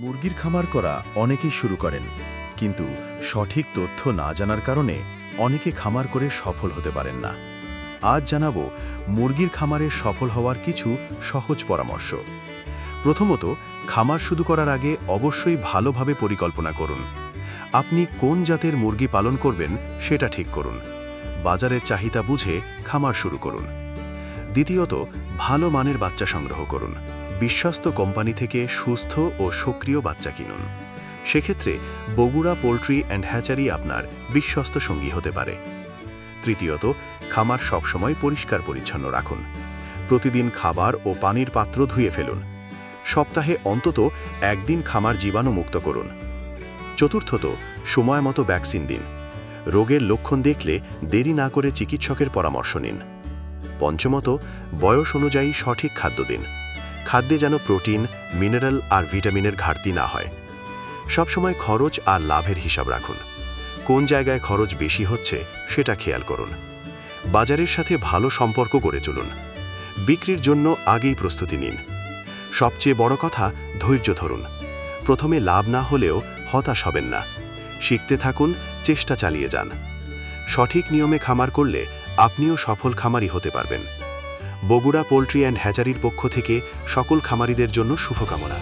মুরগির খামার করা অনেকেই শুরু করেন, কিন্তু সঠিক তথ্য না জানার কারণে অনেকে খামার করে সফল হতে পারেন না। আজ জানাবো মুরগির খামারে সফল হওয়ার কিছু সহজ পরামর্শ। প্রথমত, খামার শুরু করার আগে অবশ্যই ভালোভাবে পরিকল্পনা করুন। আপনি কোন জাতের মুরগি পালন করবেন সেটা ঠিক করুন। বাজারের চাহিদা বুঝে খামার শুরু করুন। দ্বিতীয়ত, ভালো মানের বাচ্চা সংগ্রহ করুন। বিশ্বস্ত কোম্পানি থেকে সুস্থ ও সক্রিয় বাচ্চা কিনুন। সেক্ষেত্রে বগুড়া পোল্ট্রি অ্যান্ড হ্যাচারি আপনার বিশ্বস্ত সঙ্গী হতে পারে। তৃতীয়ত, খামার সবসময় পরিষ্কার পরিচ্ছন্ন রাখুন। প্রতিদিন খাবার ও পানির পাত্র ধুয়ে ফেলুন। সপ্তাহে অন্তত একদিন খামার জীবাণুমুক্ত করুন। চতুর্থত, সময় মতো ভ্যাকসিন দিন। রোগের লক্ষণ দেখলে দেরি না করে চিকিৎসকের পরামর্শ নিন। পঞ্চমত, বয়স অনুযায়ী সঠিক খাদ্য দিন। খাদ্যে যেন প্রোটিন, মিনারেল আর ভিটামিনের ঘাটতি না হয়। সবসময় খরচ আর লাভের হিসাব রাখুন। কোন জায়গায় খরচ বেশি হচ্ছে সেটা খেয়াল করুন। বাজারের সাথে ভালো সম্পর্ক গড়ে চলুন। বিক্রির জন্য আগেই প্রস্তুতি নিন। সবচেয়ে বড় কথা, ধৈর্য ধরুন। প্রথমে লাভ না হলেও হতাশ হবেন না। শিখতে থাকুন, চেষ্টা চালিয়ে যান। সঠিক নিয়মে খামার করলে আপনিও সফল খামারি হতে পারবেন। বগুড়া পোল্ট্রি অ্যান্ড হ্যাচারির পক্ষ থেকে সকল খামারিদের জন্য শুভকামনা।